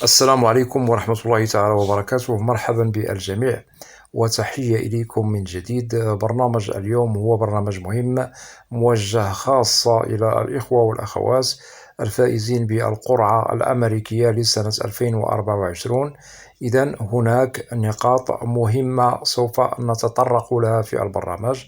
السلام عليكم ورحمة الله تعالى وبركاته. مرحبا بالجميع وتحية إليكم من جديد. برنامج اليوم هو برنامج مهم موجه خاصة إلى الإخوة والأخوات الفائزين بالقرعة الأمريكية لسنة 2024. إذن هناك نقاط مهمة سوف نتطرق لها في البرنامج،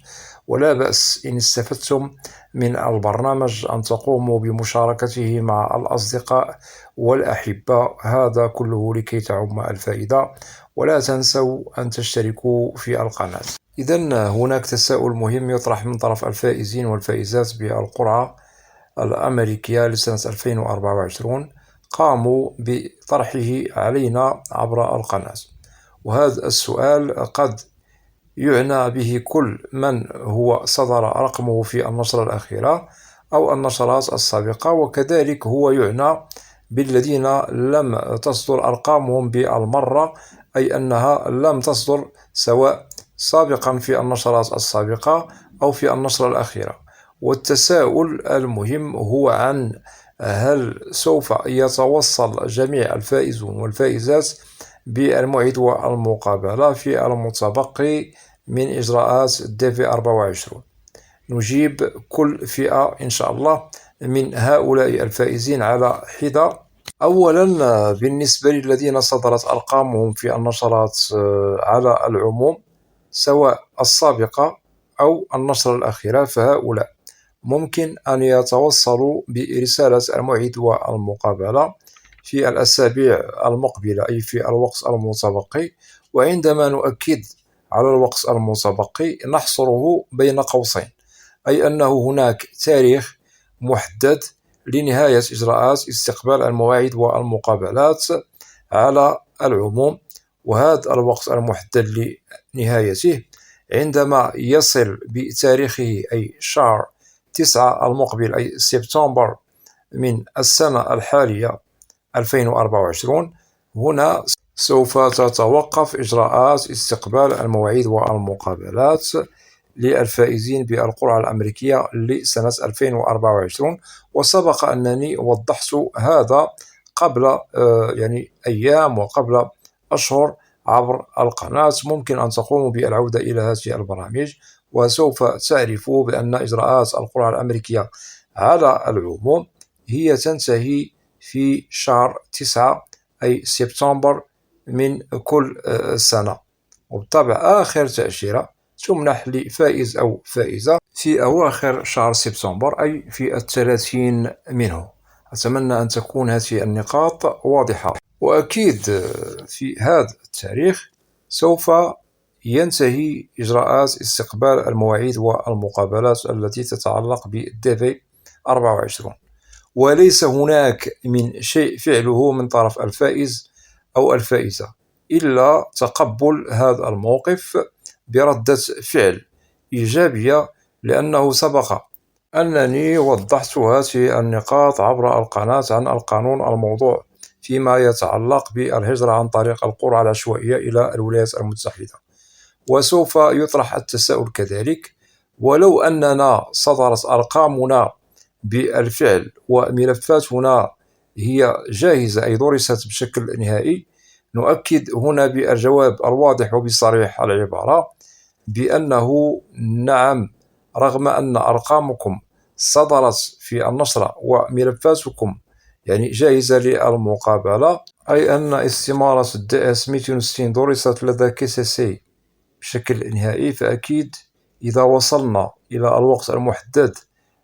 ولا بأس إن استفدتم من البرنامج أن تقوموا بمشاركته مع الأصدقاء والأحبة، هذا كله لكي تعم الفائدة. ولا تنسوا أن تشتركوا في القناة. إذن هناك تساؤل مهم يطرح من طرف الفائزين والفائزات بالقرعة الأمريكية لسنة 2024، قاموا بطرحه علينا عبر القناة. وهذا السؤال قد يعنى به كل من هو صدر رقمه في النشرة الأخيرة أو النشرات السابقة، وكذلك هو يعنى بالذين لم تصدر أرقامهم بالمرة، أي أنها لم تصدر سواء سابقا في النشرات السابقة أو في النشرة الأخيرة. والتساؤل المهم هو عن هل سوف يتوصل جميع الفائزون والفائزات بالموعد والمقابلة في المتبقي من إجراءات DV24. نجيب كل فئة إن شاء الله من هؤلاء الفائزين على حدة. أولا، بالنسبة للذين صدرت أرقامهم في النشرات على العموم سواء السابقة أو النشرة الأخيرة، فهؤلاء ممكن أن يتوصلوا برسالة الموعد والمقابلة في الأسابيع المقبلة، أي في الوقت المتبقي. وعندما نؤكد على الوقت المتبقي نحصره بين قوسين، أي أنه هناك تاريخ محدد لنهاية إجراءات استقبال المواعيد والمقابلات على العموم، وهذا الوقت المحدد لنهايته عندما يصل بتاريخه أي شهر 9 المقبل، أي سبتمبر من السنة الحالية 2024. هنا سوف تتوقف إجراءات استقبال المواعيد والمقابلات للفائزين بالقرعة الأمريكية لسنة 2024. وسبق أنني وضحت هذا قبل أيام وقبل أشهر عبر القناة. ممكن أن تقوموا بالعودة إلى هذه البرامج وسوف تعرفوا بأن إجراءات القرعة الأمريكية على العموم هي تنتهي في شهر 9 أي سبتمبر من كل سنة. وبالطبع آخر تأشيرة تمنح لفائز أو فائزة في أواخر شهر سبتمبر، أي في 30 منه. أتمنى أن تكون هذه النقاط واضحة. وأكيد في هذا التاريخ سوف ينتهي إجراءات استقبال المواعيد والمقابلات التي تتعلق بالديفي 24، وليس هناك من شيء فعله من طرف الفائز أو الفائزة إلا تقبل هذا الموقف بردة فعل إيجابية، لأنه سبق أنني وضحت هذه النقاط عبر القناة عن القانون الموضوع فيما يتعلق بالهجرة عن طريق القرعة العشوائية إلى الولايات المتحدة. وسوف يطرح التساؤل كذلك، ولو أننا صدرت أرقامنا بالفعل وملفاتنا هي جاهزة أي درست بشكل نهائي، نؤكد هنا بالجواب الواضح وبصريح العبارة بأنه نعم، رغم أن أرقامكم صدرت في النشرة وملفاتكم جاهزة للمقابلة، أي أن استمارة DS 260 درست لدى KCC بشكل نهائي، فأكيد إذا وصلنا إلى الوقت المحدد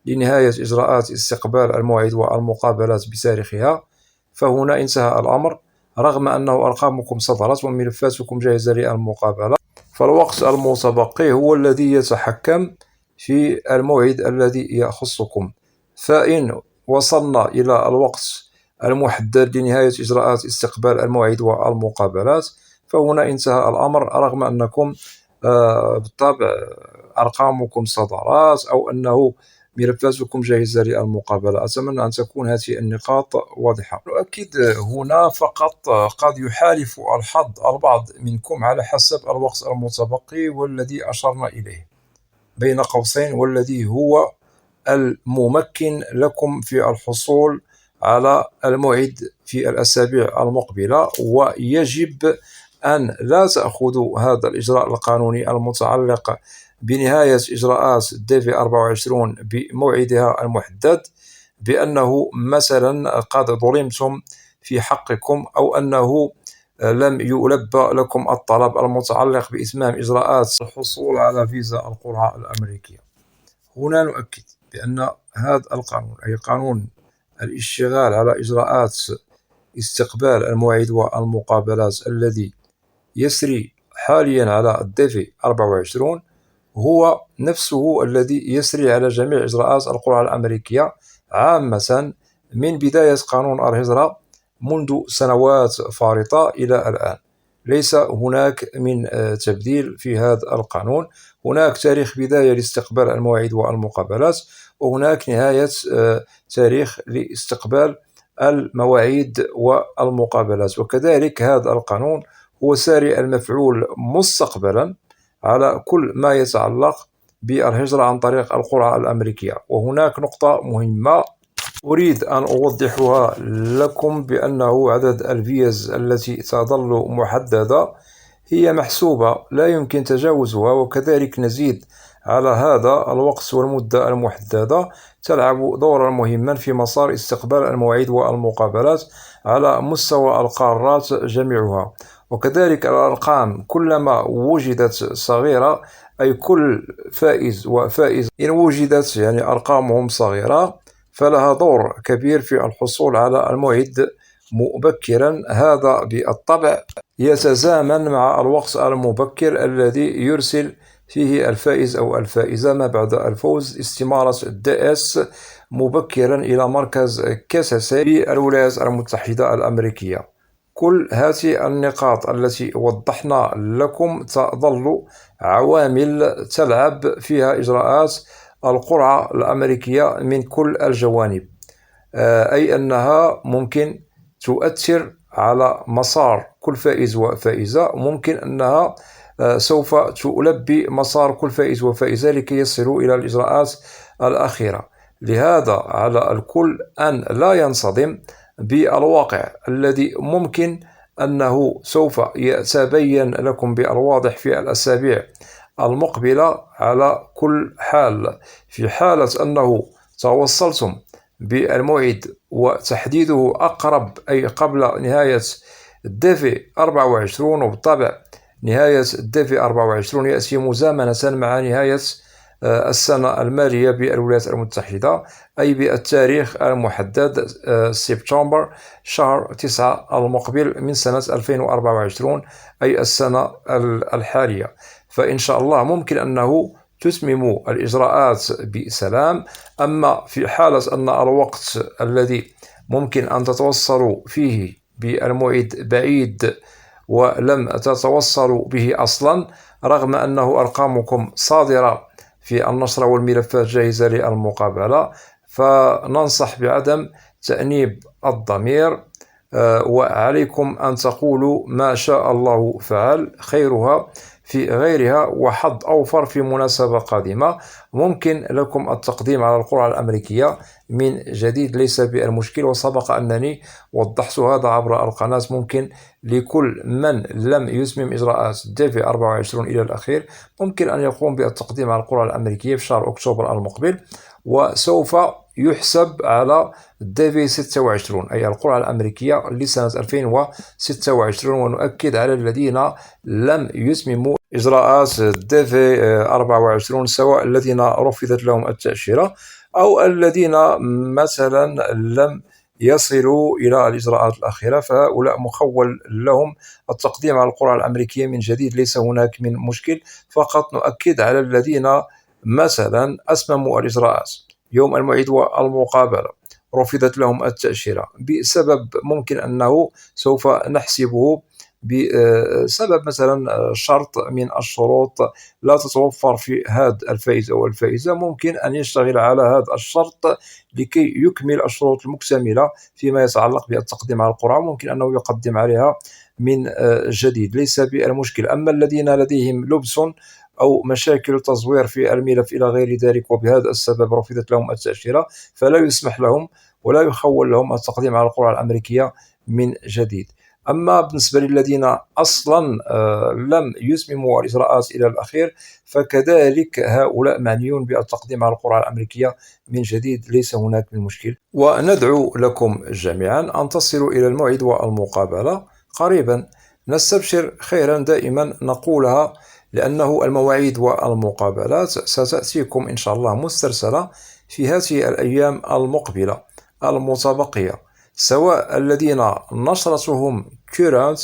لنهاية إجراءات استقبال الموعد والمقابلات بتاريخها فهنا انتهى الأمر. رغم أنه أرقامكم صدرت وملفاتكم جاهزة للمقابلة، فالوقت المتبقي هو الذي يتحكم في الموعد الذي يخصكم. فإن وصلنا إلى الوقت المحدد لنهاية إجراءات استقبال الموعد والمقابلات فهنا انتهى الأمر، رغم أنكم بالطبع أرقامكم صدرت أو أنه ملفاتكم جاهزة للمقابلة. أتمنى أن تكون هذه النقاط واضحة. نؤكد هنا فقط قد يحالف الحظ البعض منكم على حسب الوقت المتبقي والذي أشرنا إليه بين قوسين، والذي هو الممكن لكم في الحصول على الموعد في الأسابيع المقبلة، ويجب أن لا تأخذوا هذا الإجراء القانوني المتعلق بنهاية إجراءات ديفي 24 بموعدها المحدد بأنه مثلا قد ظلمتم في حقكم، أو أنه لم يلبى لكم الطلب المتعلق بإتمام إجراءات الحصول على فيزا القرعة الأمريكية. هنا نؤكد بأن هذا القانون، أي قانون الاشتغال على إجراءات استقبال الموعد والمقابلات الذي يسري حاليا على الديفي 24، هو نفسه الذي يسري على جميع إجراءات القرعة الأمريكية عامة من بداية قانون الهجرة منذ سنوات فارطة إلى الآن. ليس هناك من تبديل في هذا القانون. هناك تاريخ بداية لاستقبال المواعيد والمقابلات، وهناك نهاية تاريخ لاستقبال المواعيد والمقابلات. وكذلك هذا القانون هو ساري المفعول مستقبلا على كل ما يتعلق بالهجرة عن طريق القرعة الأمريكية. وهناك نقطة مهمة أريد أن أوضحها لكم، بأنه عدد الفيز التي تظل محددة هي محسوبة، لا يمكن تجاوزها، وكذلك نزيد على هذا الوقت والمدة المحددة تلعب دورا مهما في مسار استقبال المواعيد والمقابلات على مستوى القارات جميعها. وكذلك الأرقام كلما وجدت صغيرة، أي كل فائز وفائز إن وجدت يعني أرقامهم صغيرة، فلها دور كبير في الحصول على الموعد مبكرا. هذا بالطبع يتزامن مع الوقت المبكر الذي يرسل فيه الفائز أو الفائزة ما بعد الفوز استمارة DS مبكرا إلى مركز كاساسي بالولايات المتحدة الأمريكية. كل هذه النقاط التي وضحنا لكم تظل عوامل تلعب فيها إجراءات القرعة الأمريكية من كل الجوانب، أي أنها ممكن تؤثر على مسار كل فائز وفائزة، ممكن أنها سوف تلبي مسار كل فائز وفائزة لكي يصلوا إلى الإجراءات الأخيرة. لهذا على الكل أن لا ينصدم بالواقع الذي ممكن أنه سوف يتبين لكم بالواضح في الأسابيع المقبلة. على كل حال، في حالة أنه توصلتم بالموعد وتحديده أقرب، أي قبل نهاية الديفي 24، وبالطبع نهاية الديفي 24 يأتي مزامنة مع نهاية السنة المالية بالولايات المتحدة، أي بالتاريخ المحدد سبتمبر شهر 9 المقبل من سنة 2024، أي السنة الحالية. فإن شاء الله ممكن أنه تتمموا الإجراءات بسلام. أما في حالة أن الوقت الذي ممكن أن تتوصلوا فيه بالموعد بعيد ولم تتوصلوا به أصلا، رغم أنه أرقامكم صادرة في النشرة والملفات جاهزة للمقابلة، فننصح بعدم تأنيب الضمير، وعليكم أن تقولوا ما شاء الله فعل، خيرها في غيرها وحظ أوفر في مناسبة قادمة. ممكن لكم التقديم على القرعة الأمريكية من جديد، ليس بالمشكل، وسبق أنني وضحت هذا عبر القناة. ممكن لكل من لم يتمم إجراءات ديفي 24 إلى الأخير ممكن أن يقوم بالتقديم على القرعة الأمريكية في شهر أكتوبر المقبل، وسوف يحسب على ديفي 26، أي القرعة الأمريكية لسنة 2026. ونؤكد على الذين لم يتمموا إجراءات ديفي 24، سواء الذين رفضت لهم التأشيرة أو الذين مثلا لم يصلوا إلى الإجراءات الأخيرة، فهؤلاء مخول لهم التقديم على القرعة الأمريكية من جديد، ليس هناك من مشكل. فقط نؤكد على الذين مثلا أتمموا الإجراءات يوم الموعد والمقابلة رفضت لهم التأشيرة بسبب ممكن أنه سوف نحسبه بسبب مثلا شرط من الشروط لا تتوفر في هذا الفائز أو الفائزة، ممكن أن يشتغل على هذا الشرط لكي يكمل الشروط المكتملة فيما يتعلق بالتقديم على القرعة، ممكن أنه يقدم عليها من جديد، ليس بالمشكل. أما الذين لديهم لبس أو مشاكل تزوير في الملف إلى غير ذلك، وبهذا السبب رفضت لهم التأشيرة، فلا يسمح لهم، ولا يخول لهم التقديم على القرعة الأمريكية من جديد. أما بالنسبة للذين أصلا لم يتمموا الإجراءات إلى الأخير، فكذلك هؤلاء معنيون بالتقديم على القرعة الأمريكية من جديد، ليس هناك من مشكل. وندعو لكم جميعا أن تصلوا إلى الموعد والمقابلة قريبا. نستبشر خيرا دائما نقولها، لأنه المواعيد والمقابلات ستأتيكم إن شاء الله مسترسلة في هذه الأيام المقبلة المتبقية، سواء الذين نشرتهم كورانت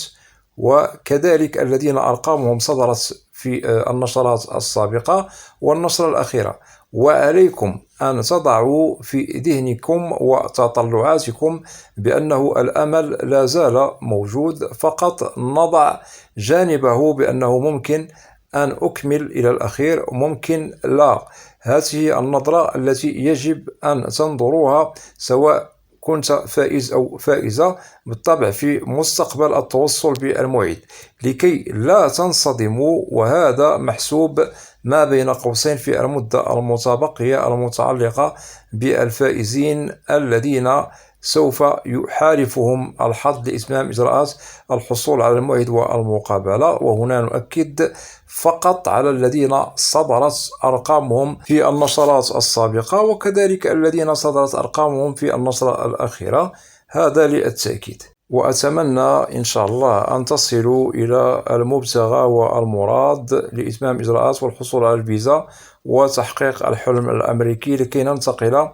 وكذلك الذين أرقامهم صدرت في النشرات السابقة والنشرة الأخيرة. وعليكم أن تضعوا في ذهنكم وتطلعاتكم بأنه الأمل لا زال موجود، فقط نضع جانبه بأنه ممكن أن أكمل إلى الأخير، ممكن لا. هذه النظرة التي يجب أن تنظروها، سواء كنت فائز أو فائزة، بالطبع في مستقبل التوصل بالموعد، لكي لا تنصدموا. وهذا محسوب ما بين قوسين في المدة المتبقية المتعلقة بالفائزين الذين سوف يحالفهم الحظ لإتمام إجراءات الحصول على الموعد والمقابلة. وهنا نؤكد فقط على الذين صدرت أرقامهم في النشرات السابقة، وكذلك الذين صدرت أرقامهم في النشرة الأخيرة، هذا للتأكيد. وأتمنى إن شاء الله أن تصلوا إلى المبتغى والمراد لإتمام إجراءات والحصول على الفيزا وتحقيق الحلم الأمريكي، لكي ننتقل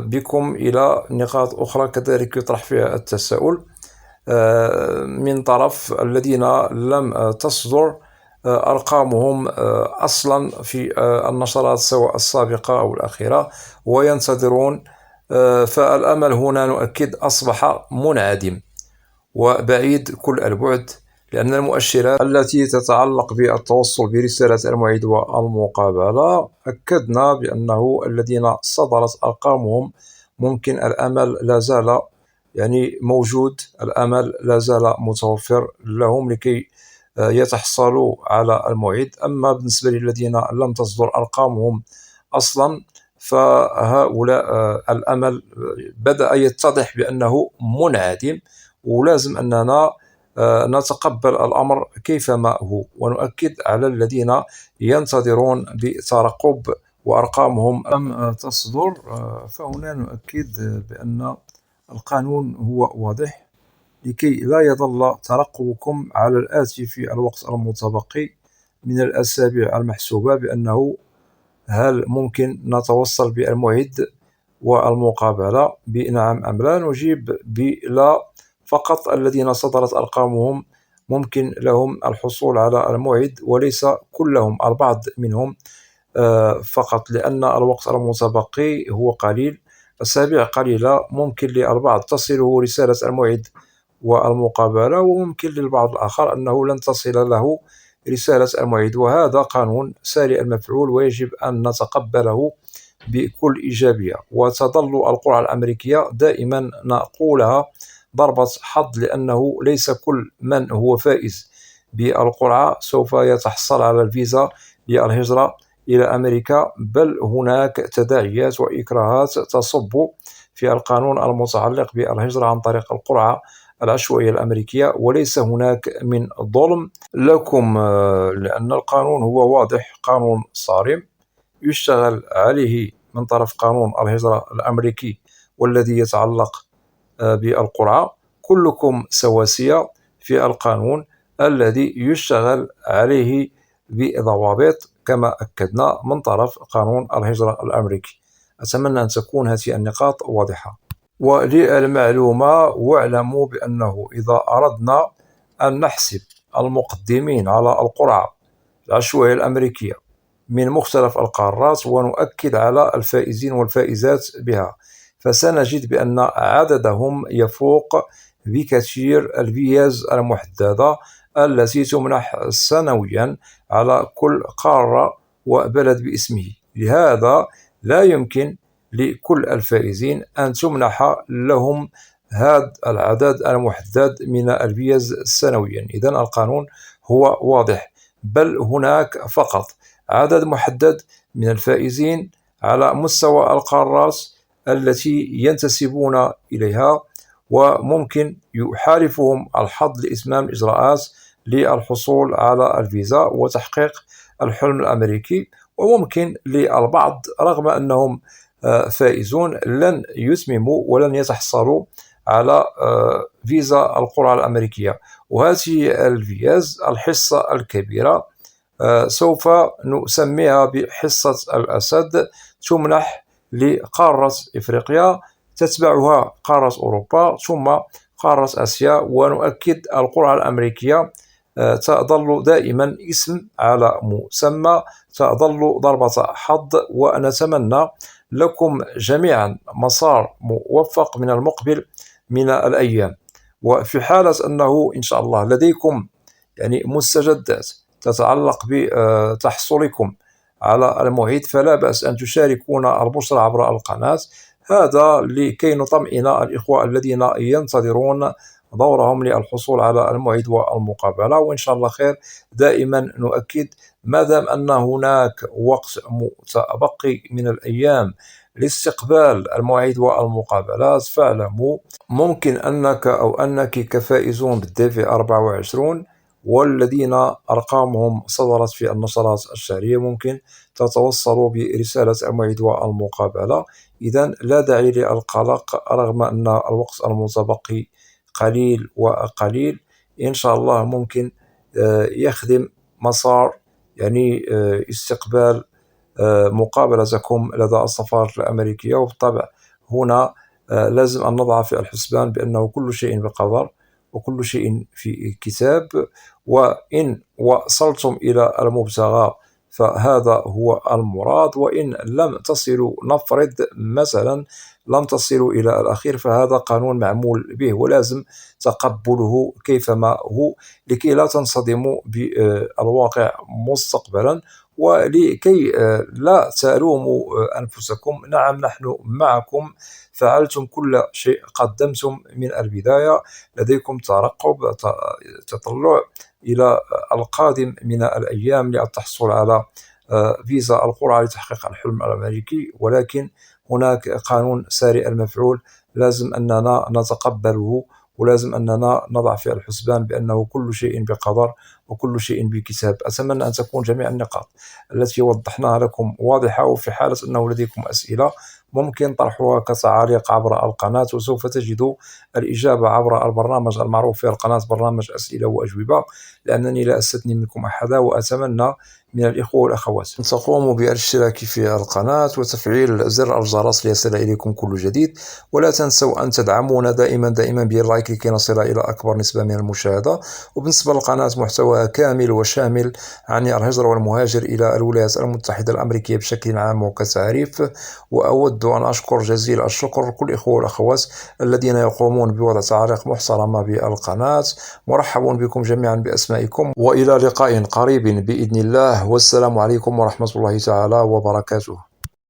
بكم إلى نقاط أخرى كذلك يطرح فيها التساؤل من طرف الذين لم تصدر أرقامهم أصلا في النشرات سواء السابقة أو الأخيرة وينتظرون. فالأمل هنا نؤكد أصبح منعدم وبعيد كل البعد، لأن المؤشرات التي تتعلق بالتوصل برسالة الموعد والمقابلة أكدنا بأنه الذين صدرت أرقامهم ممكن الأمل لا زال موجود، الأمل لا زال متوفر لهم لكي يتحصلوا على الموعد. أما بالنسبة للذين لم تصدر أرقامهم أصلا، فهؤلاء الأمل بدأ يتضح بأنه منعدم، ولازم أننا نتقبل الأمر كيفما هو، ونؤكد على الذين ينتظرون بترقب وأرقامهم لم تصدر. فهنا نؤكد بأن القانون هو واضح، لكي لا يظل ترقبكم على الآتي في الوقت المتبقي من الأسابيع المحسوبة بأنه هل ممكن نتوصل بالموعد والمقابلة بنعم أم لا. نجيب بلا، فقط الذين صدرت أرقامهم ممكن لهم الحصول على الموعد، وليس كلهم، البعض منهم فقط، لأن الوقت المتبقي هو قليل، أسابيع قليلة. ممكن للبعض تصله رسالة الموعد والمقابلة، وممكن للبعض الآخر أنه لن تصل له رسالة الموعد، وهذا قانون ساري المفعول ويجب أن نتقبله بكل إيجابية. وتظل القرعة الأمريكية دائما نقولها ضربة حظ، لأنه ليس كل من هو فائز بالقرعة سوف يتحصل على الفيزا للهجرة إلى أمريكا، بل هناك تداعيات وإكراهات تصب في القانون المتعلق بالهجرة عن طريق القرعة العشوائية الأمريكية، وليس هناك من ظلم لكم، لأن القانون هو واضح، قانون صارم يشتغل عليه من طرف قانون الهجرة الأمريكي والذي يتعلق بالقرعة. كلكم سواسية في القانون الذي يشتغل عليه بضوابط كما أكدنا من طرف قانون الهجرة الأمريكي. أتمنى أن تكون هذه النقاط واضحة. وللمعلومة، واعلموا بأنه إذا أردنا أن نحسب المقدمين على القرعة العشوائية الأمريكية من مختلف القارات ونؤكد على الفائزين والفائزات بها، فسنجد بأن عددهم يفوق بكثير الفيز المحددة التي تمنح سنويا على كل قارة وبلد باسمه. لهذا لا يمكن لكل الفائزين أن تمنح لهم هذا العدد المحدد من الفيز سنويا. إذن القانون هو واضح، بل هناك فقط عدد محدد من الفائزين على مستوى القارات التي ينتسبون إليها، وممكن يحالفهم الحظ لإتمام الإجراءات للحصول على الفيزا وتحقيق الحلم الأمريكي. وممكن للبعض رغم أنهم فائزون لن يتمموا ولن يتحصلوا على فيزا القرعة الأمريكية. وهذه الفيز الحصة الكبيرة سوف نسميها بحصة الأسد، تمنح لقارة إفريقيا، تتبعها قارة أوروبا، ثم قارة آسيا. ونؤكد القرعة الأمريكية تظل دائما اسم على مسمى، تظل ضربة حظ، ونتمنى لكم جميعا مسار موفق من المقبل من الأيام. وفي حالة أنه إن شاء الله لديكم يعني مستجدات تتعلق بتحصلكم على الموعد، فلا بأس أن تشاركونا البشرى عبر القناة، هذا لكي نطمئن الإخوة الذين ينتظرون دورهم للحصول على الموعد والمقابلة. وإن شاء الله خير. دائما نؤكد ما دام أن هناك وقت متبقي من الأيام لاستقبال المواعيد والمقابلات، فاعلموا ممكن أنك أو أنك كفائزون بالديفي 24 والذين أرقامهم صدرت في النشرات الشهرية ممكن تتوصلوا برسالة الموعد والمقابلة. إذن لا داعي للقلق رغم أن الوقت المتبقي قليل وقليل. إن شاء الله ممكن يخدم مسار يعني استقبال مقابلتكم لدى السفارة الأمريكية. وبالطبع هنا لازم أن نضع في الحسبان بأنه كل شيء بقدر وكل شيء في كتاب، وإن وصلتم إلى المبتغى فهذا هو المراد، وإن لم تصلوا نفرض مثلا لم تصلوا إلى الأخير فهذا قانون معمول به ولازم تقبله كيفما هو، لكي لا تنصدموا بالواقع مستقبلا ولكي لا تلوموا أنفسكم. نعم نحن معكم، فعلتم كل شيء، قدمتم من البداية، لديكم ترقب تطلع إلى القادم من الأيام للتحصل على فيزا القرعة لتحقيق الحلم الأمريكي. ولكن هناك قانون سارع المفعول لازم أننا نتقبله، ولازم أننا نضع في الحسبان بأنه كل شيء بقدر وكل شيء بكتاب. أتمنى أن تكون جميع النقاط التي وضحناها لكم واضحة، وفي حالة أنه لديكم أسئلة ممكن طرحها كتعاليق عبر القناة، وسوف تجدوا الإجابة عبر البرنامج المعروف في القناة، برنامج أسئلة وأجوبة، لأنني لا أستثني منكم أحدا. وأتمنى من الإخوة والأخوات أن تقوموا بالاشتراك في القناة وتفعيل زر الجرس ليصل إليكم كل جديد، ولا تنسوا أن تدعمونا دائما باللايك لكي نصل إلى أكبر نسبة من المشاهدة. وبالنسبة للقناة محتوى كامل وشامل عن الهجرة والمهاجر إلى الولايات المتحدة الأمريكية بشكل عام وكتعريف. وأود أن أشكر جزيل الشكر كل الإخوة والأخوات الذين يقومون بوضع تعاليق محترمة بالقناة. مرحبا بكم جميعا بأسمائكم، وإلى لقاء قريب بإذن الله، والسلام عليكم ورحمة الله تعالى وبركاته.